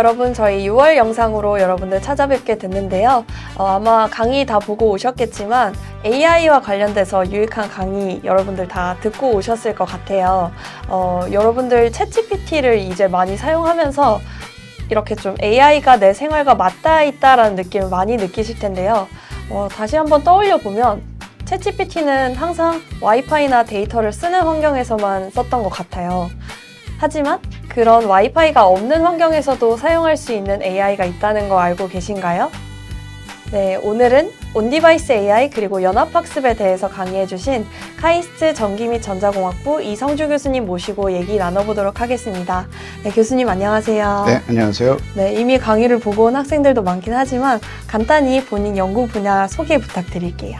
여러분, 저희 6월 영상으로 여러분들 찾아뵙게 됐는데요. 아마 강의 다 보고 오셨겠지만 AI와 관련돼서 유익한 강의 여러분들 다 듣고 오셨을 것 같아요. 여러분들 챗GPT를 이제 많이 사용하면서 이렇게 좀 AI가 내 생활과 맞닿아 있다라는 느낌을 많이 느끼실 텐데요. 다시 한번 떠올려 보면 챗GPT는 항상 와이파이나 데이터를 쓰는 환경에서만 썼던 것 같아요. 하지만 그런 와이파이가 없는 환경에서도 사용할 수 있는 AI가 있다는 거 알고 계신가요? 네, 오늘은 온디바이스 AI 그리고 연합학습에 대해서 강의해주신 카이스트 전기 및 전자공학부 이성주 교수님 모시고 얘기 나눠보도록 하겠습니다. 네, 교수님 안녕하세요. 네, 안녕하세요. 네, 이미 강의를 보고 온 학생들도 많긴 하지만 간단히 본인 연구 분야 소개 부탁드릴게요.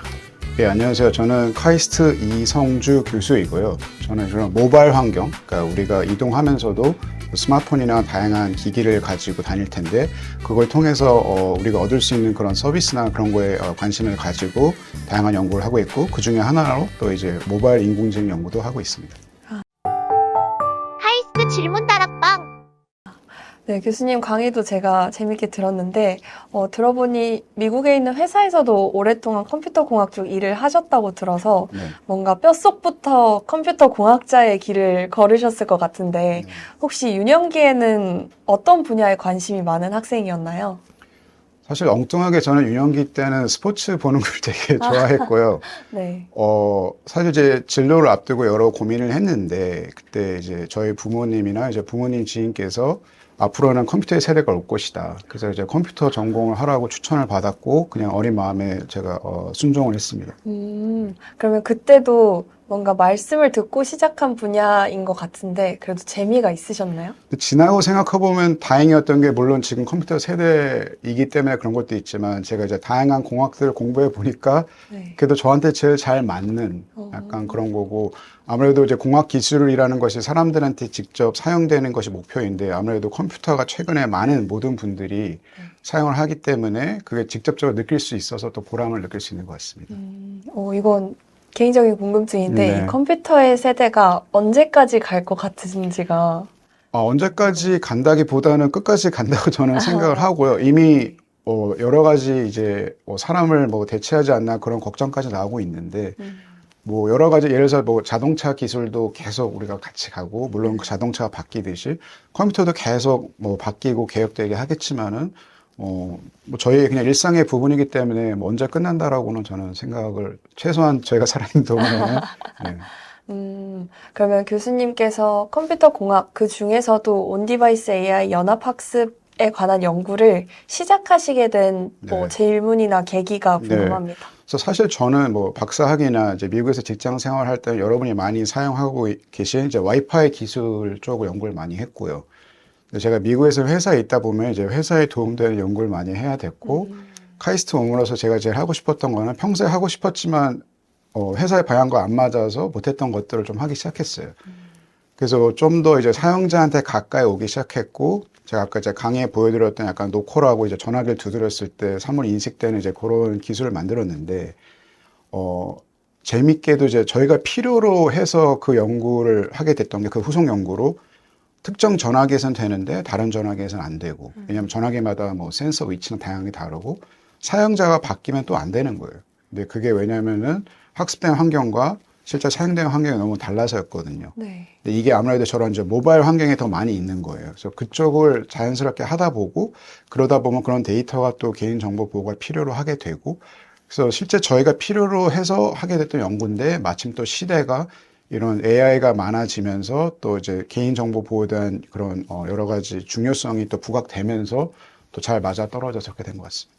네, 안녕하세요. 저는 카이스트 이성주 교수이고요. 저는 주로 모바일 환경, 그러니까 우리가 이동하면서도 스마트폰이나 다양한 기기를 가지고 다닐 텐데 그걸 통해서 우리가 얻을 수 있는 그런 서비스나 그런 거에 관심을 가지고 다양한 연구를 하고 있고 그 중에 하나로 또 이제 모바일 인공지능 연구도 하고 있습니다. 카이스트 질문 다락방. 네, 교수님 강의도 제가 재밌게 들었는데 들어보니 미국에 있는 회사에서도 오랫동안 컴퓨터 공학 쪽 일을 하셨다고 들어서 네. 뭔가 뼛속부터 컴퓨터 공학자의 길을 걸으셨을 것 같은데 혹시 유년기에는 어떤 분야에 관심이 많은 학생이었나요? 사실 엉뚱하게 저는 유년기 때는 스포츠 보는 걸 되게 좋아했고요. 네. 사실 이제 진로를 앞두고 여러 고민을 했는데 그때 이제 저희 부모님이나 이제 부모님 지인께서 앞으로는 컴퓨터의 세대가 올 것이다. 그래서 이제 컴퓨터 전공을 하라고 추천을 받았고 그냥 어린 마음에 제가 순종을 했습니다. 그러면 그때도 뭔가 말씀을 듣고 시작한 분야인 것 같은데 그래도 재미가 있으셨나요? 지나고 생각해보면 다행이었던 게 물론 지금 컴퓨터 세대이기 때문에 그런 것도 있지만 제가 이제 다양한 공학들을 공부해 보니까 네. 그래도 저한테 제일 잘 맞는 약간 그런 거고 아무래도 이제 공학 기술이라는 것이 사람들한테 직접 사용되는 것이 목표인데 아무래도 컴퓨터가 최근에 많은 모든 분들이 사용을 하기 때문에 그게 직접적으로 느낄 수 있어서 또 보람을 느낄 수 있는 것 같습니다. 이건 개인적인 궁금증인데 네. 이 컴퓨터의 세대가 언제까지 갈 것 같으신지가 언제까지 간다기보다는 끝까지 간다고 저는 생각을 하고요. 이미 여러 가지 이제 사람을 대체하지 않나 그런 걱정까지 나오고 있는데 여러 가지 예를 들어서 자동차 기술도 계속 우리가 같이 가고 물론 그 자동차가 바뀌듯이 컴퓨터도 계속 바뀌고 개혁되게 하겠지만은 저희의 그냥 일상의 부분이기 때문에 언제 끝난다라고는 저는 생각을 최소한 저희가 살아있는 동안에는 네. 그러면 교수님께서 컴퓨터 공학 그 중에서도 온디바이스 AI 연합학습에 관한 연구를 시작하시게 된 네. 질문이나 계기가 궁금합니다. 그래서 사실 저는 박사학위나 이제 미국에서 직장 생활할 때 여러분이 많이 사용하고 계신 이제 와이파이 기술 쪽을 연구를 많이 했고요. 제가 미국에서 회사에 있다 보면 이제 회사에 도움되는 연구를 많이 해야 됐고 카이스트 옴으로서 제가 제일 하고 싶었던 거는 평소에 하고 싶었지만 회사의 방향과 안 맞아서 못했던 것들을 좀 하기 시작했어요. 그래서 좀 더 이제 사용자한테 가까이 오기 시작했고 제가 아까 이제 강의에 보여드렸던 약간 노코라고 이제 전화기를 두드렸을 때 사물 인식되는 이제 그런 기술을 만들었는데 재밌게도 이제 저희가 필요로 해서 그 연구를 하게 됐던 게 그 후속 연구로 특정 전화기에서는 되는데 다른 전화기에서는 안 되고 왜냐하면 전화기마다 센서 위치는 다양하게 다르고 사용자가 바뀌면 또 안 되는 거예요. 근데 그게 왜냐면은 학습된 환경과 실제 사용되는 환경이 너무 달라서였거든요. 네. 근데 이게 아무래도 저런 이제 모바일 환경에 더 많이 있는 거예요. 그래서 그쪽을 자연스럽게 하다 보고 그러다 보면 그런 데이터가 또 개인정보 보호가 필요로 하게 되고 그래서 실제 저희가 필요로 해서 하게 됐던 연구인데 마침 또 시대가 이런 AI가 많아지면서 또 이제 개인정보 보호에 대한 그런 여러 가지 중요성이 또 부각되면서 또 잘 맞아 떨어져서 그렇게 된 것 같습니다.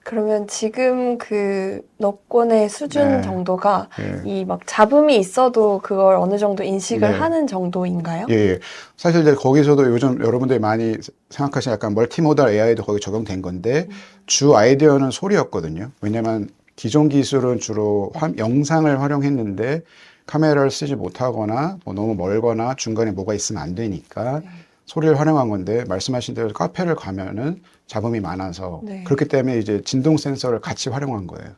그러면 지금 그 너권의 수준 네. 정도가 네. 이 잡음이 있어도 그걸 어느 정도 인식을 네. 하는 정도인가요? 예. 사실 이제 거기서도 요즘 여러분들이 많이 생각하시는 약간 멀티모달 AI도 거기 적용된 건데 주 아이디어는 소리였거든요. 왜냐면 기존 기술은 주로 영상을 활용했는데 카메라를 쓰지 못하거나 너무 멀거나 중간에 뭐가 있으면 안 되니까 소리를 활용한 건데 말씀하신 대로 카페를 가면은 잡음이 많아서 네. 그렇기 때문에 이제 진동 센서를 같이 활용한 거예요.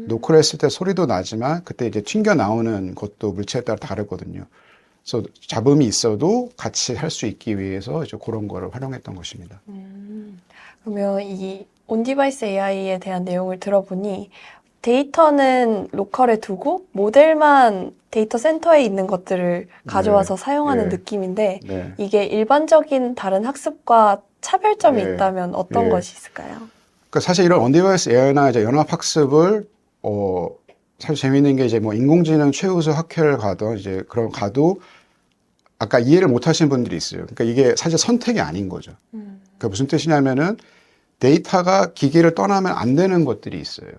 노크를 했을 때 소리도 나지만 그때 이제 튕겨 나오는 것도 물체에 따라 다르거든요. 그래서 잡음이 있어도 같이 할 수 있기 위해서 이제 그런 거를 활용했던 것입니다. 그러면 이 온디바이스 AI에 대한 내용을 들어보니 데이터는 로컬에 두고 모델만 데이터 센터에 있는 것들을 가져와서 사용하는 네. 느낌인데 네. 이게 일반적인 다른 학습과 차별점이 네. 있다면 어떤 네. 것이 있을까요? 그러니까 사실 이런 온디바이스 AI나 이제 연합학습을 사실 재미있는 게 이제 뭐 인공지능 최우수 학회를 가던 이제 그런 가도 아까 이해를 못 하시는 분들이 있어요. 그러니까 이게 사실 선택이 아닌 거죠. 그러니까 무슨 뜻이냐면은 데이터가 기기를 떠나면 안 되는 것들이 있어요.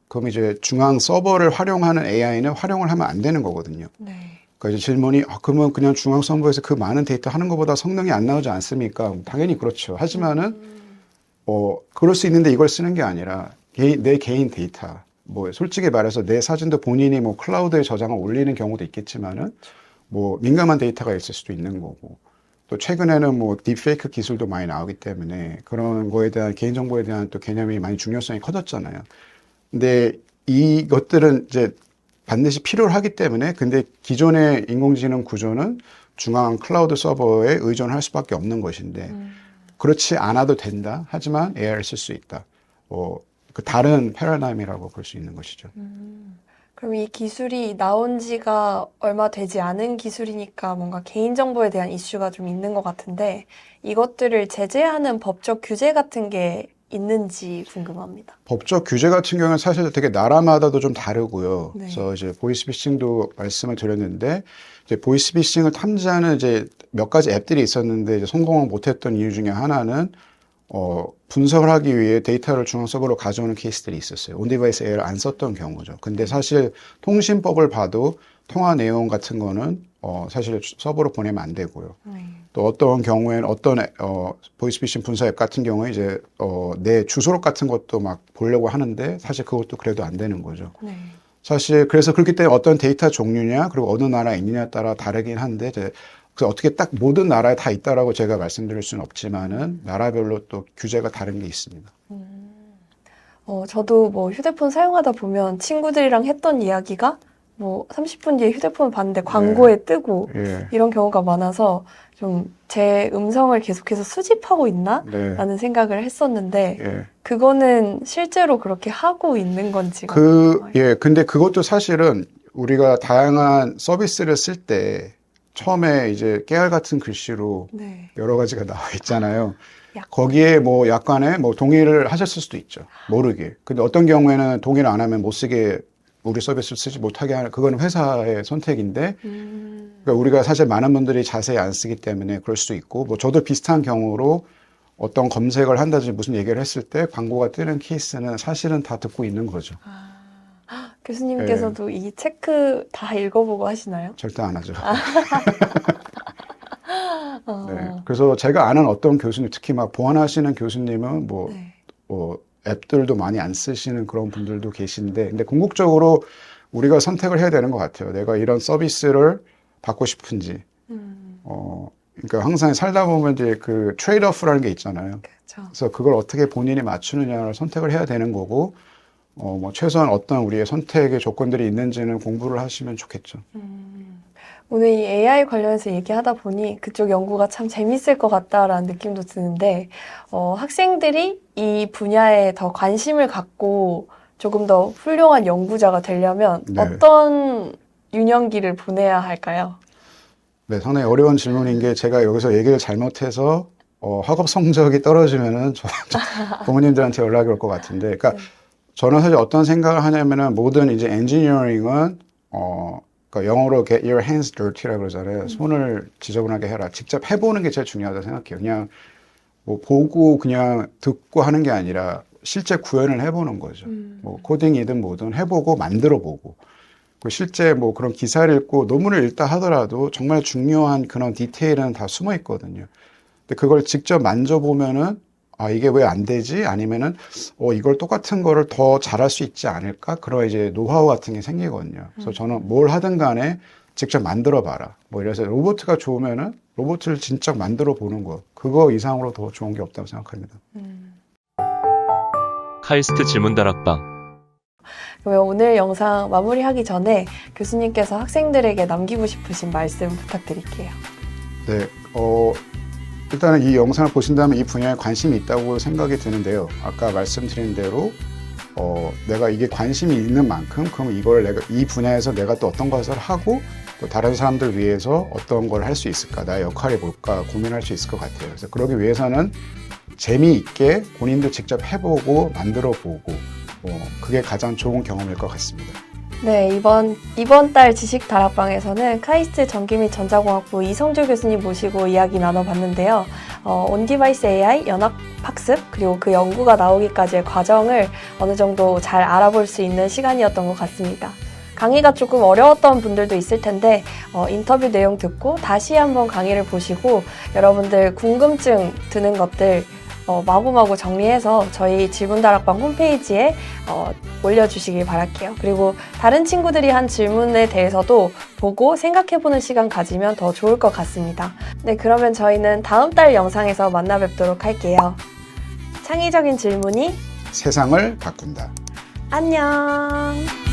그럼 이제 중앙 서버를 활용하는 AI는 활용을 하면 안 되는 거거든요. 네. 그러니까 이제 질문이 그러면 그냥 중앙 서버에서 그 많은 데이터 하는 것보다 성능이 안 나오지 않습니까? 당연히 그렇죠. 하지만은 그럴 수 있는데 이걸 쓰는 게 아니라 내 개인 데이터. 뭐 솔직히 말해서 내 사진도 본인이 뭐 클라우드에 저장을 올리는 경우도 있겠지만은 뭐 민감한 데이터가 있을 수도 있는 거고 또 최근에는 뭐 딥페이크 기술도 많이 나오기 때문에 그런 거에 대한 개인정보에 대한 또 개념이 많이 중요성이 커졌잖아요. 근데 이것들은 이제 반드시 필요하기 때문에 근데 기존의 인공지능 구조는 중앙 클라우드 서버에 의존할 수밖에 없는 것인데 그렇지 않아도 된다. 하지만 AI를 쓸 수 있다. 그 다른 패러다임이라고 볼 수 있는 것이죠. 그럼 이 기술이 나온 지가 얼마 되지 않은 기술이니까 뭔가 개인정보에 대한 이슈가 좀 있는 것 같은데 이것들을 제재하는 법적 규제 같은 게 있는지 궁금합니다. 법적 규제 같은 경우는 사실 되게 나라마다도 좀 다르고요. 네. 그래서 이제 보이스피싱도 말씀을 드렸는데 이제 보이스피싱을 탐지하는 이제 몇 가지 앱들이 있었는데 이제 성공을 못했던 이유 중에 하나는 분석을 하기 위해 데이터를 중앙 서버로 가져오는 케이스들이 있었어요. 온디바이스 AI를 안 썼던 경우죠. 근데 사실 통신법을 봐도 통화 내용 같은 거는 사실 서버로 보내면 안 되고요. 또 어떤 경우에는 어떤 보이스피싱 분석 앱 같은 경우에 이제 내 주소록 같은 것도 막 보려고 하는데 사실 그것도 그래도 안 되는 거죠. 네. 사실 그래서 그렇기 때문에 어떤 데이터 종류냐 그리고 어느 나라에 있느냐에 따라 다르긴 한데 이제 그래서 어떻게 딱 모든 나라에 다 있다라고 제가 말씀드릴 수는 없지만은 나라별로 또 규제가 다른 게 있습니다. 저도 뭐 휴대폰 사용하다 보면 친구들이랑 했던 이야기가 뭐 30분 뒤에 휴대폰을 봤는데 광고에 뜨고 예. 이런 경우가 많아서 좀 제 음성을 계속해서 수집하고 있나? 네. 라는 생각을 했었는데 예. 그거는 실제로 그렇게 하고 있는 건지가 예. 근데 그것도 사실은 우리가 다양한 서비스를 쓸 때 처음에 이제 깨알 같은 글씨로 네. 여러 가지가 나와 있잖아요. 약- 거기에 뭐 약간의 뭐 동의를 하셨을 수도 있죠. 모르게. 근데 어떤 경우에는 동의를 안 하면 못 쓰게 우리 서비스를 쓰지 못하게 하는 그거는 회사의 선택인데 그러니까 우리가 사실 많은 분들이 자세히 안 쓰기 때문에 그럴 수도 있고 뭐 저도 비슷한 경우로 어떤 검색을 한다든지 무슨 얘기를 했을 때 광고가 뜨는 케이스는 사실은 다 듣고 있는 거죠. 교수님께서도 이 체크 다 읽어보고 하시나요? 절대 안 하죠. 어, 네. 그래서 제가 아는 어떤 교수님, 특히 막 보안하시는 교수님은 네. 앱들도 많이 안 쓰시는 그런 분들도 계신데, 근데 궁극적으로 우리가 선택을 해야 되는 것 같아요. 내가 이런 서비스를 받고 싶은지. 그러니까 항상 살다 보면 이제 그 트레이드오프라는 게 있잖아요. 그렇죠. 그래서 그걸 어떻게 본인이 맞추느냐를 선택을 해야 되는 거고, 뭐 최소한 어떤 우리의 선택의 조건들이 있는지는 공부를 하시면 좋겠죠. 오늘 이 AI 관련해서 얘기하다 보니 그쪽 연구가 참 재밌을 것 같다라는 느낌도 드는데 학생들이 이 분야에 더 관심을 갖고 조금 더 훌륭한 연구자가 되려면 네. 어떤 유년기를 보내야 할까요? 네, 상당히 어려운 질문인 게 제가 여기서 얘기를 잘못해서 학업 성적이 떨어지면은 부모님들한테 연락이 올 것 같은데, 그러니까 저는 사실 어떤 생각을 하냐면은 모든 이제 엔지니어링은 그러니까 영어로 get your hands dirty라고 그러잖아요. 손을 지저분하게 해라. 직접 해보는 게 제일 중요하다고 생각해요. 그냥 뭐 보고 그냥 듣고 하는 게 아니라 실제 구현을 해보는 거죠. 뭐 코딩이든 뭐든 해보고 만들어보고. 실제 뭐 그런 기사를 읽고 논문을 읽다 하더라도 정말 중요한 그런 디테일은 다 숨어 있거든요. 근데 그걸 직접 만져보면은 이게 왜 안 되지? 아니면은 이걸 똑같은 거를 더 잘할 수 있지 않을까? 그런 이제 노하우 같은 게 생기거든요. 그래서 저는 뭘 하든 간에 직접 만들어 봐라. 뭐 이래서 로봇가 좋으면은 로봇을 진짜 만들어 보는 거. 그거 이상으로 더 좋은 게 없다고 생각합니다. 카이스트 질문 다락방. 그러면 오늘 영상 마무리하기 전에 교수님께서 학생들에게 남기고 싶으신 말씀 부탁드릴게요. 네, 일단은 이 영상을 보신다면 이 분야에 관심이 있다고 생각이 드는데요. 아까 말씀드린 대로 내가 이게 관심이 있는 만큼 그럼 이걸 내가 이 분야에서 내가 또 어떤 것을 하고 또 다른 사람들 위해서 어떤 걸 할 수 있을까, 나의 역할이 뭘까 고민할 수 있을 것 같아요. 그래서 그러기 위해서는 재미있게 본인도 직접 해보고 만들어보고 그게 가장 좋은 경험일 것 같습니다. 네, 이번 달 지식 다락방에서는 카이스트 전기 및 전자공학부 이성주 교수님 모시고 이야기 나눠봤는데요. 온디바이스 AI 연합학습 그리고 그 연구가 나오기까지의 과정을 어느 정도 잘 알아볼 수 있는 시간이었던 것 같습니다. 강의가 조금 어려웠던 분들도 있을 텐데 인터뷰 내용 듣고 다시 한번 강의를 보시고 여러분들 궁금증 드는 것들 마구마구 정리해서 저희 질문다락방 홈페이지에 올려주시길 바랄게요. 그리고 다른 친구들이 한 질문에 대해서도 보고 생각해보는 시간 가지면 더 좋을 것 같습니다. 네, 그러면 저희는 다음 달 영상에서 만나 뵙도록 할게요. 창의적인 질문이 세상을 바꾼다. 안녕!